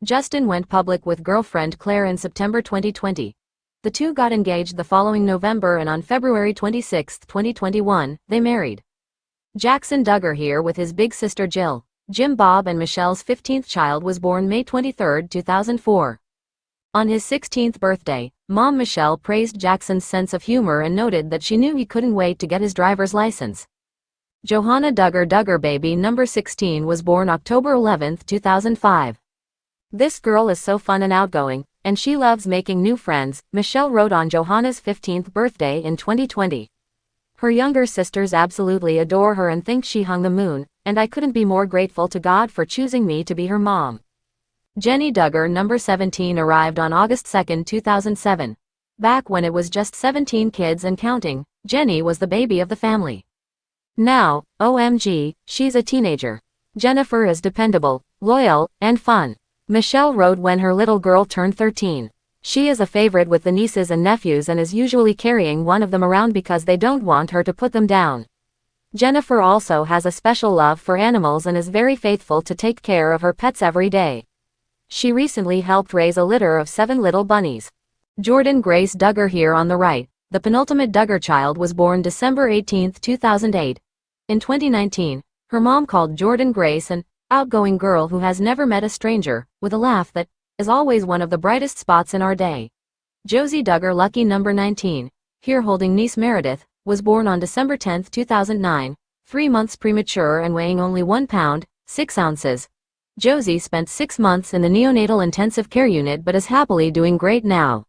Justin went public with girlfriend Claire in September 2020. The two got engaged the following November, and on February 26, 2021, they married. Jackson Duggar here with his big sister Jill. Jim Bob and Michelle's 15th child was born May 23, 2004. On his 16th birthday, Mom Michelle praised Jackson's sense of humor and noted that she knew he couldn't wait to get his driver's license. Johanna Duggar baby number 16 was born October 11, 2005. This girl is so fun and outgoing, and she loves making new friends, Michelle wrote on Johanna's 15th birthday in 2020. Her younger sisters absolutely adore her and think she hung the moon, and I couldn't be more grateful to God for choosing me to be her mom. Jennie Duggar number 17 arrived on August 2, 2007. Back when it was just 17 kids and counting, Jennie was the baby of the family. Now, OMG, she's a teenager. Jennifer is dependable, loyal, and fun. Michelle wrote when her little girl turned 13. She is a favorite with the nieces and nephews and is usually carrying one of them around because they don't want her to put them down. Jennifer also has a special love for animals and is very faithful to take care of her pets every day. She recently helped raise a litter of 7 little bunnies. Jordan Grace Duggar here on the right, the penultimate Duggar child, was born December 18, 2008. In 2019, her mom called Jordan Grace an outgoing girl who has never met a stranger, with a laugh that is always one of the brightest spots in our day. Josie Duggar lucky number 19, here holding niece Meredith, was born on December 10, 2009, 3 months premature and weighing only 1 pound, 6 ounces. Josie spent 6 months in the neonatal intensive care unit but is happily doing great now.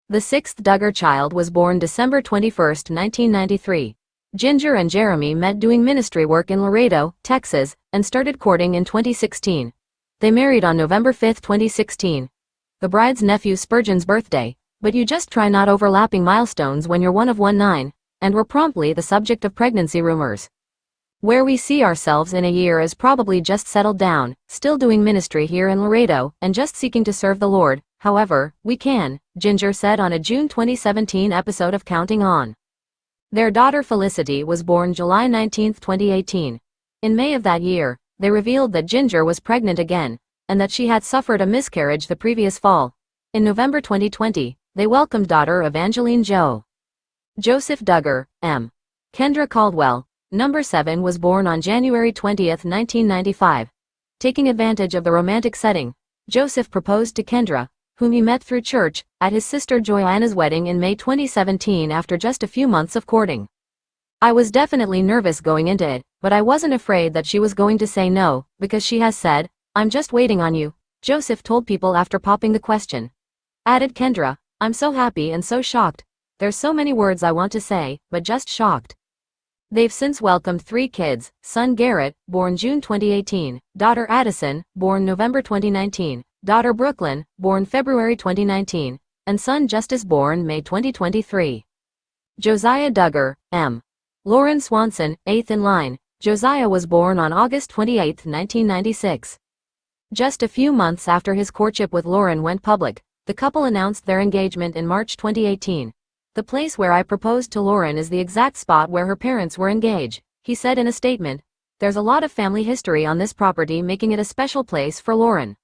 The 6th Duggar child was born December 21, 1993. Ginger and Jeremy met doing ministry work in Laredo, Texas, and started courting in 2016. They married on November 5, 2016. The bride's nephew Spurgeon's birthday, but you just try not overlapping milestones when you're one of 19, and were promptly the subject of pregnancy rumors. Where we see ourselves in a year is probably just settled down, still doing ministry here in Laredo, and just seeking to serve the Lord, however we can, Ginger said on a June 2017 episode of Counting On. Their daughter Felicity was born July 19, 2018. In May of that year, they revealed that Ginger was pregnant again, and that she had suffered a miscarriage the previous fall. In November 2020, they welcomed daughter Evangeline Jo. Joseph Duggar, M. Kendra Caldwell, number 7, was born on January 20, 1995. Taking advantage of the romantic setting, Joseph proposed to Kendra, whom he met through church, at his sister Joanna's wedding in May 2017 after just a few months of courting. I was definitely nervous going into it, but I wasn't afraid that she was going to say no, because she has said, "I'm just waiting on you," Joseph told People after popping the question. Added Kendra, "I'm so happy and so shocked. There's so many words I want to say, but just shocked." They've since welcomed 3 kids, son Garrett, born June 2018, daughter Addison, born November 2019, daughter Brooklyn, born February 2019, and son Justice, born May 2023. Josiah Duggar, M. Lauren Swanson, 8th in line. Josiah was born on August 28, 1996. Just a few months after his courtship with Lauren went public, the couple announced their engagement in March 2018. "The place where I proposed to Lauren is the exact spot where her parents were engaged," he said in a statement. "There's a lot of family history on this property, making it a special place for Lauren."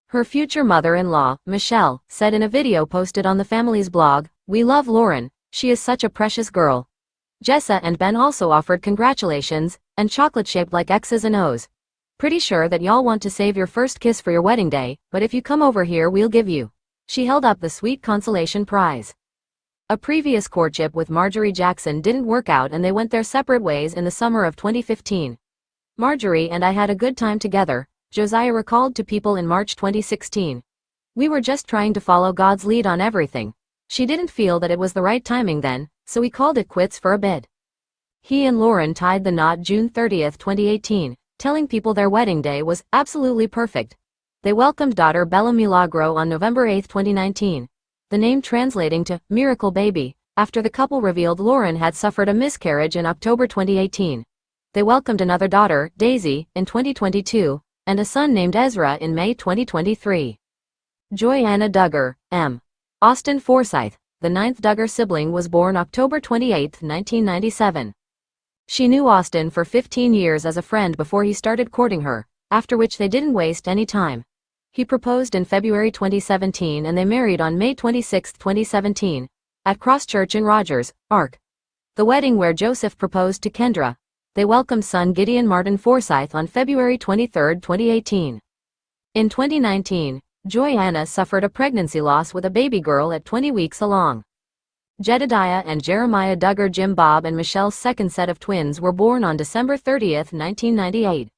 Her future mother-in-law, Michelle, said in a video posted on the family's blog, "We love Lauren, she is such a precious girl." Jessa and Ben also offered congratulations, and chocolate shaped like X's and O's. "Pretty sure that y'all want to save your first kiss for your wedding day, but if you come over here we'll give you." She held up the sweet consolation prize. A previous courtship with Marjorie Jackson didn't work out and they went their separate ways in the summer of 2015. "Marjorie and I had a good time together," Josiah recalled to People in March 2016. "We were just trying to follow God's lead on everything. She didn't feel that it was the right timing then, so we called it quits for a bit." He and Lauren tied the knot June 30, 2018, telling People their wedding day was absolutely perfect. They welcomed daughter Bella Milagro on November 8, 2019. The name translating to "miracle baby," after the couple revealed Lauren had suffered a miscarriage in October 2018. They welcomed another daughter, Daisy, in 2022, and a son named Ezra in May 2023. Joanna Duggar, M. Austin Forsyth, the 9th Duggar sibling, was born October 28, 1997. She knew Austin for 15 years as a friend before he started courting her, after which they didn't waste any time. He proposed in February 2017 and they married on May 26, 2017, at Cross Church in Rogers, Ark. The wedding where Joseph proposed to Kendra. They welcomed son Gideon Martin Forsyth on February 23, 2018. In 2019, Joanna suffered a pregnancy loss with a baby girl at 20 weeks along. Jedediah and Jeremiah Duggar. Jim Bob and Michelle's second set of twins were born on December 30, 1998.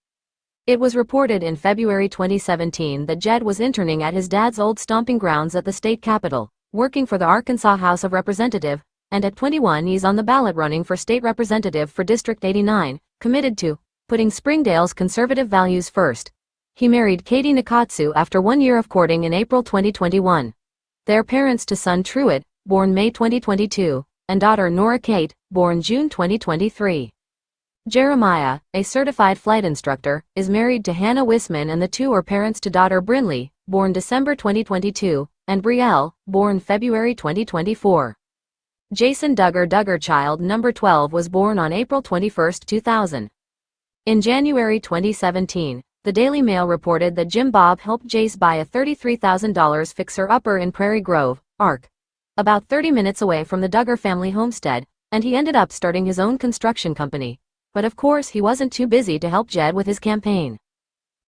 It was reported in February 2017 that Jed was interning at his dad's old stomping grounds at the state capitol, working for the Arkansas House of Representatives, and at 21 he's on the ballot running for state representative for District 89, committed to putting Springdale's conservative values first. He married Katie Nakatsu after 1 year of courting in April 2021. They are parents to son Truett, born May 2022, and daughter Nora Kate, born June 2023. Jeremiah, a certified flight instructor, is married to Hannah Wisman and the two are parents to daughter Brinley, born December 2022, and Brielle, born February 2024. Jason Duggar child number 12 was born on April 21, 2000. In January 2017, the Daily Mail reported that Jim Bob helped Jace buy a $33,000 fixer-upper in Prairie Grove, Ark, about 30 minutes away from the Duggar family homestead, and he ended up starting his own construction company. But of course he wasn't too busy to help Jed with his campaign.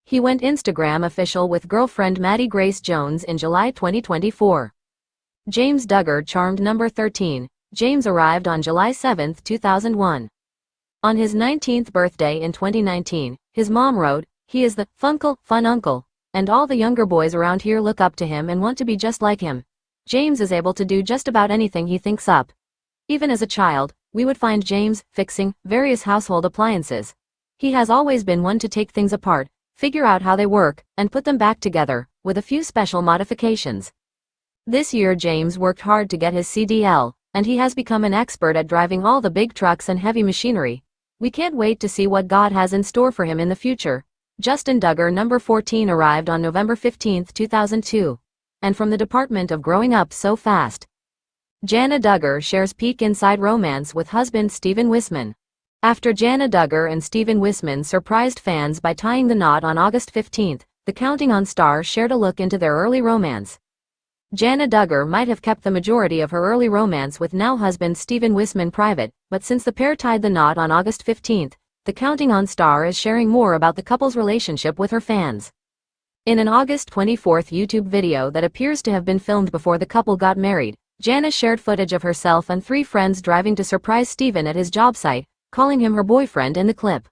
He went Instagram official with girlfriend Maddie Grace Jones in July 2024. James Duggar charmed number 13. James arrived on July 7, 2001. On his 19th birthday in 2019, his mom wrote, "He is the fun uncle, and all the younger boys around here look up to him and want to be just like him. James is able to do just about anything he thinks up." Even as a child, we would find James fixing various household appliances. He has always been one to take things apart, figure out how they work, and put them back together, with a few special modifications. This year James worked hard to get his CDL, and he has become an expert at driving all the big trucks and heavy machinery. We can't wait to see what God has in store for him in the future. Justin Duggar number 14 arrived on November 15, 2002. And from the Department of Growing Up So Fast. Jana Duggar shares peek inside romance with husband Stephen Wisman. After Jana Duggar and Stephen Wisman surprised fans by tying the knot on August 15, the Counting On star shared a look into their early romance. Jana Duggar might have kept the majority of her early romance with now husband Stephen Wisman private, but since the pair tied the knot on August 15, the Counting On star is sharing more about the couple's relationship with her fans. In an August 24 YouTube video that appears to have been filmed before the couple got married, Jana shared footage of herself and 3 friends driving to surprise Stephen at his job site, calling him her boyfriend in the clip.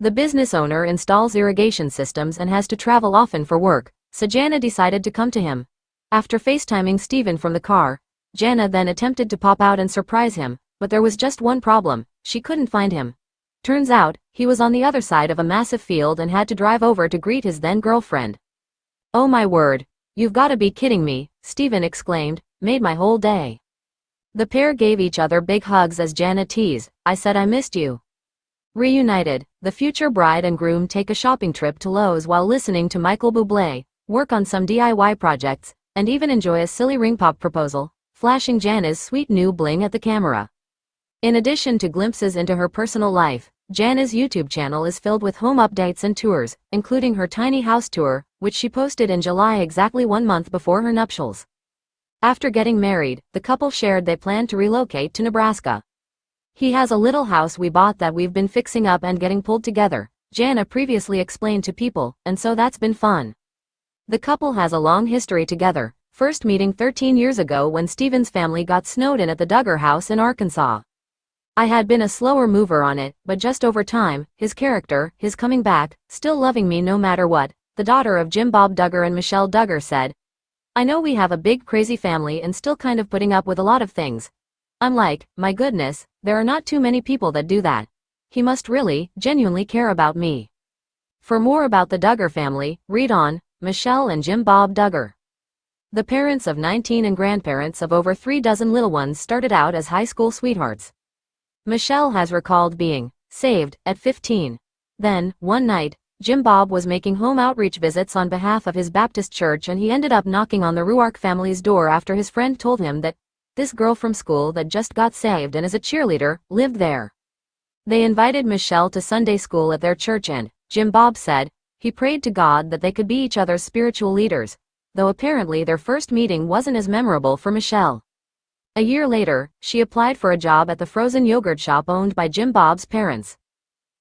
The business owner installs irrigation systems and has to travel often for work, so Jana decided to come to him. After FaceTiming Stephen from the car, Jana then attempted to pop out and surprise him, but there was just one problem: she couldn't find him. Turns out, he was on the other side of a massive field and had to drive over to greet his then-girlfriend. "Oh my word, you've gotta be kidding me," Stephen exclaimed, "made my whole day." The pair gave each other big hugs as Jana teased, "I said I missed you." Reunited, the future bride and groom take a shopping trip to Lowe's while listening to Michael Bublé, work on some DIY projects, and even enjoy a silly ring pop proposal, flashing Jana's sweet new bling at the camera. In addition to glimpses into her personal life, Jana's YouTube channel is filled with home updates and tours, including her tiny house tour, which she posted in July, exactly 1 month before her nuptials. After getting married, the couple shared they plan to relocate to Nebraska. "He has a little house we bought that we've been fixing up and getting pulled together," Jana previously explained to People, "and so that's been fun." The couple has a long history together, first meeting 13 years ago when Stephen's family got snowed in at the Duggar house in Arkansas. "I had been a slower mover on it, but just over time, his character, his coming back, still loving me no matter what," the daughter of Jim Bob Duggar and Michelle Duggar said. "I know we have a big crazy family and still kind of putting up with a lot of things. I'm like, my goodness, there are not too many people that do that. He must really, genuinely care about me." For more about the Duggar family, read on Michelle and Jim Bob Duggar. The parents of 19 and grandparents of over 3 dozen little ones started out as high school sweethearts. Michelle has recalled being saved at 15. Then, one night, Jim Bob was making home outreach visits on behalf of his Baptist church and he ended up knocking on the Ruark family's door after his friend told him that this girl from school that just got saved and is a cheerleader lived there. They invited Michelle to Sunday school at their church and, Jim Bob said, He prayed to God that they could be each other's spiritual leaders, though apparently their first meeting wasn't as memorable for Michelle. A year later, she applied for a job at the frozen yogurt shop owned by Jim Bob's parents.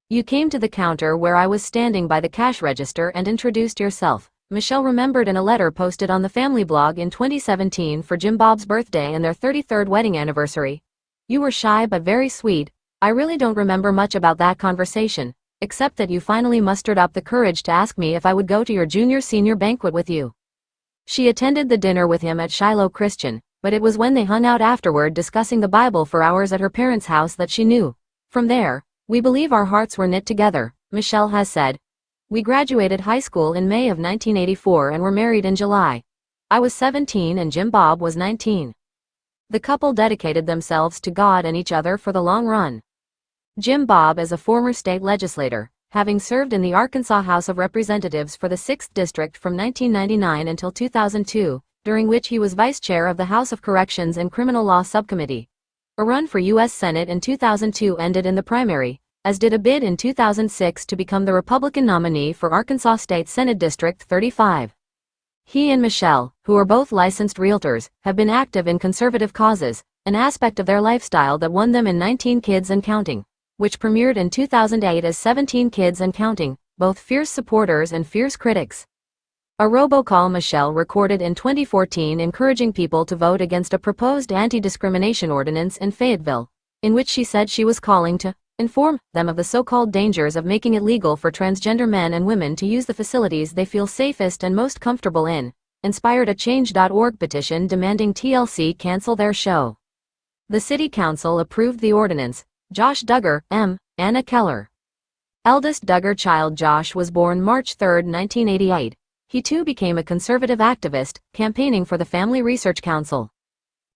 "You came to the counter where I was standing by the cash register and introduced yourself," Michelle remembered in a letter posted on the family blog in 2017 for Jim Bob's birthday and their 33rd wedding anniversary. "You were shy but very sweet. I really don't remember much about that conversation, except that you finally mustered up the courage to ask me if I would go to your junior-senior banquet with you." She attended the dinner with him at Shiloh Christian, but it was when they hung out afterward discussing the Bible for hours at her parents' house that she knew. "From there, we believe our hearts were knit together," Michelle has said. "We graduated high school in May of 1984 and were married in July. I was 17 and Jim Bob was 19. The couple dedicated themselves to God and each other for the long run." Jim Bob is a former state legislator, having served in the Arkansas House of Representatives for the 6th District from 1999 until 2002, during which he was vice chair of the House of Corrections and Criminal Law Subcommittee. A run for U.S. Senate in 2002 ended in the primary, as did a bid in 2006 to become the Republican nominee for Arkansas State Senate District 35. He and Michelle, who are both licensed realtors, have been active in conservative causes, an aspect of their lifestyle that won them in 19 Kids and Counting, which premiered in 2008 as 17 Kids and Counting, both fierce supporters and fierce critics. A robocall Michelle recorded in 2014 encouraging people to vote against a proposed anti-discrimination ordinance in Fayetteville, in which she said she was calling to inform them of the so-called dangers of making it legal for transgender men and women to use the facilities they feel safest and most comfortable in, inspired a Change.org petition demanding TLC cancel their show. The City Council approved the ordinance. Josh Duggar, M., Anna Keller. Eldest Duggar child Josh was born March 3, 1988. He too became a conservative activist, campaigning for the Family Research Council.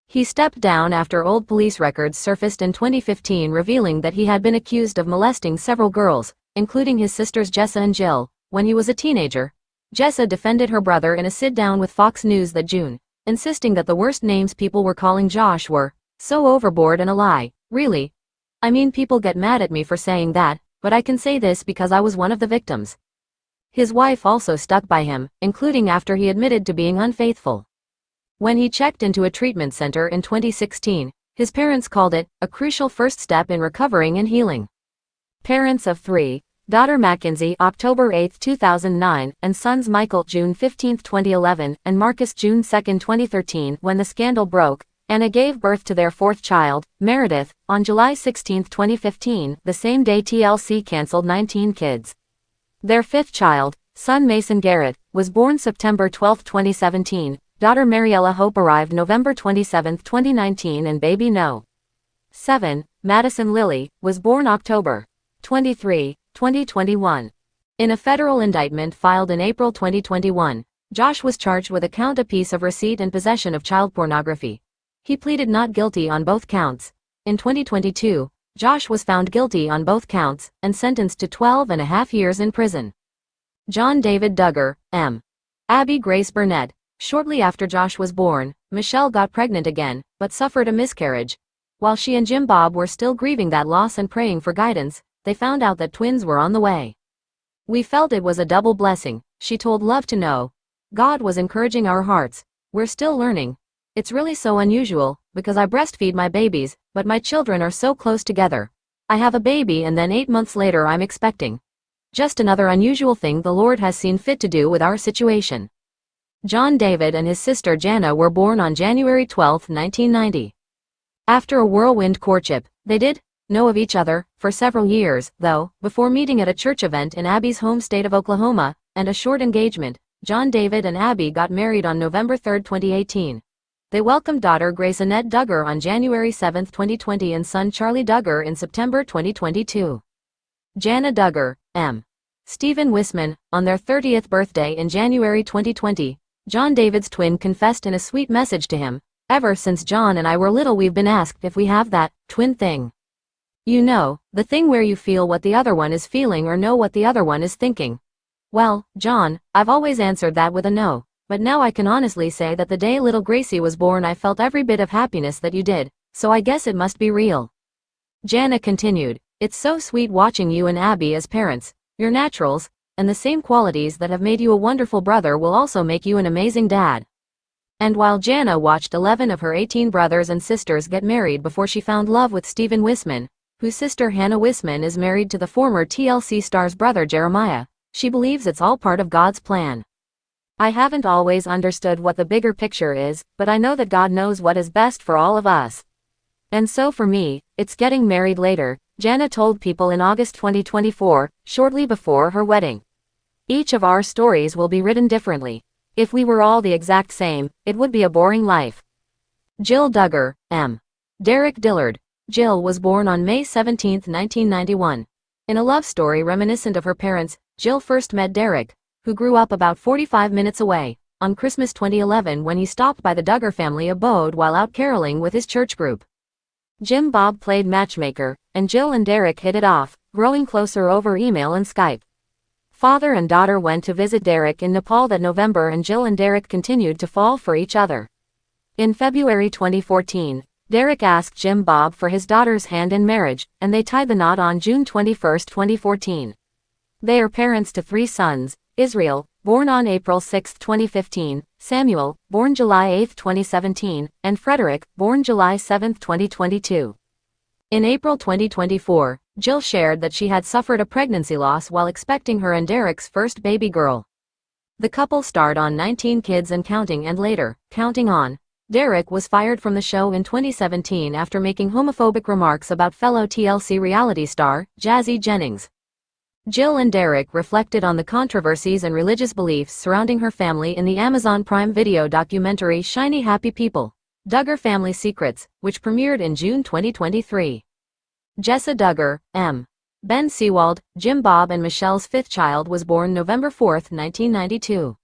He stepped down after old police records surfaced in 2015 revealing that he had been accused of molesting several girls, including his sisters Jessa and Jill, when he was a teenager. Jessa defended her brother in a sit-down with Fox News that June, insisting that the worst names people were calling Josh were so overboard and a lie. "Really? I mean, people get mad at me for saying that, but I can say this because I was one of the victims." His wife also stuck by him, including after he admitted to being unfaithful. When he checked into a treatment center in 2016, his parents called it a crucial first step in recovering and healing. Parents of 3, daughter Mackenzie October 8, 2009, and sons Michael June 15, 2011, and Marcus June 2, 2013. When the scandal broke, Anna gave birth to their 4th child, Meredith, on July 16, 2015, the same day TLC canceled 19 Kids. Their 5th child, son Mason Garrett, was born September 12, 2017, daughter Mariella Hope arrived November 27, 2019 and baby No. 7, Madison Lily, was born October 23, 2021. In a federal indictment filed in April 2021, Josh was charged with a count apiece of receipt and possession of child pornography. He pleaded not guilty on both counts. In 2022, Josh was found guilty on both counts and sentenced to 12.5 years in prison. John David Duggar, M. Abby Grace Burnett. Shortly after Josh was born, Michelle got pregnant again, but suffered a miscarriage. While she and Jim Bob were still grieving that loss and praying for guidance, they found out that twins were on the way. "We felt it was a double blessing," she told Love to Know. "God was encouraging our hearts. We're still learning. It's really so unusual, because I breastfeed my babies, but my children are so close together. I have a baby and then 8 months later I'm expecting. Just another unusual thing the Lord has seen fit to do with our situation." John David and his sister Jana were born on January 12, 1990. After a whirlwind courtship, they did know of each other for several years, though, before meeting at a church event in Abby's home state of Oklahoma, and a short engagement. John David and Abby got married on November 3, 2018. They welcomed daughter Grace Annette Duggar on January 7, 2020 and son Charlie Duggar in September 2022. Jana Duggar, M. Stephen Wisman, on their 30th birthday in January 2020, John David's twin confessed in a sweet message to him, "Ever since John and I were little we've been asked if we have that twin thing. You know, the thing where you feel what the other one is feeling or know what the other one is thinking. Well, John, I've always answered that with a no. But now I can honestly say that the day little Gracie was born I felt every bit of happiness that you did, so I guess it must be real." Jana continued, "It's so sweet watching you and Abby as parents. You're naturals. and the same qualities that have made you a wonderful brother will also make you an amazing dad. And while Jana watched 11 of her 18 brothers and sisters get married before she found love with Stephen Wisman, whose sister Hannah Wisman is married to the former TLC star's brother Jeremiah, she believes it's all part of God's plan. I haven't always understood what the bigger picture is, but I know that God knows what is best for all of us. And so for me, it's getting married later, Jana told People in August 2024, shortly before her wedding. Each of our stories will be written differently. If we were all the exact same, it would be a boring life. Jill Duggar, M. Derek Dillard. Jill was born on May 17, 1991. In a love story reminiscent of her parents, Jill first met Derek, who grew up about 45 minutes away, on Christmas 2011 when he stopped by the Duggar family abode while out caroling with his church group. Jim Bob played matchmaker, and Jill and Derek hit it off, growing closer over email and Skype. Father and daughter went to visit Derek in Nepal that November and Jill and Derek continued to fall for each other. In February 2014, Derek asked Jim Bob for his daughter's hand in marriage, and they tied the knot on June 21, 2014. They are parents to 3 sons, Israel, born on April 6, 2015, Samuel, born July 8, 2017, and Frederick, born July 7, 2022. In April 2024, Jill shared that she had suffered a pregnancy loss while expecting her and Derek's first baby girl. The couple starred on 19 Kids and Counting and later, Counting On. Derek was fired from the show in 2017 after making homophobic remarks about fellow TLC reality star, Jazzy Jennings. Jill and Derek reflected on the controversies and religious beliefs surrounding her family in the Amazon Prime Video documentary Shiny Happy People, Duggar Family Secrets, which premiered in June 2023. Jessa Duggar, M. Ben Seawald, Jim Bob and Michelle's 5th child was born November 4, 1992.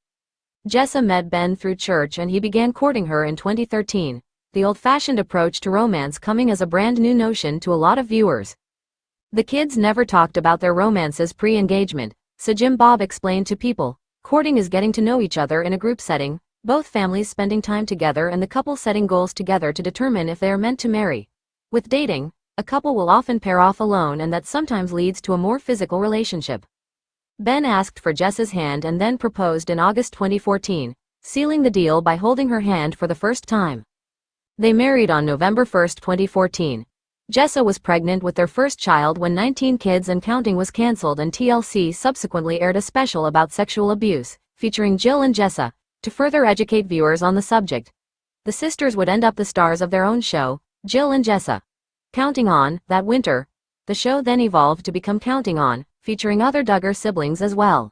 Jessa met Ben through church and he began courting her in 2013, the old-fashioned approach to romance coming as a brand new notion to a lot of viewers. The kids never talked about their romances pre-engagement, so Jim Bob explained to People, courting is getting to know each other in a group setting, both families spending time together and the couple setting goals together to determine if they are meant to marry. With dating, a couple will often pair off alone and that sometimes leads to a more physical relationship. Ben asked for Jessa's hand and then proposed in August 2014, sealing the deal by holding her hand for the first time. They married on November 1, 2014. Jessa was pregnant with their first child when 19 Kids and Counting was cancelled and TLC subsequently aired a special about sexual abuse, featuring Jill and Jessa, to further educate viewers on the subject. The sisters would end up the stars of their own show, Jill and Jessa. Counting On, that winter. The show then evolved to become Counting On, featuring other Duggar siblings as well.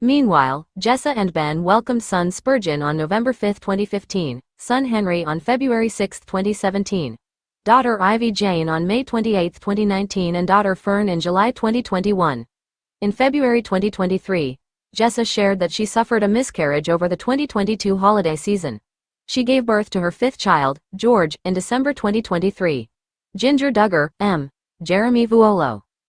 Meanwhile, Jessa and Ben welcomed son Spurgeon on November 5, 2015, son Henry on February 6, 2017. Daughter Ivy Jane on May 28, 2019 and daughter Fern in July 2021. In February 2023, Jessa shared that she suffered a miscarriage over the 2022 holiday season. She gave birth to her 5th child, George, in December 2023. Ginger Duggar, M. Jeremy Vuolo.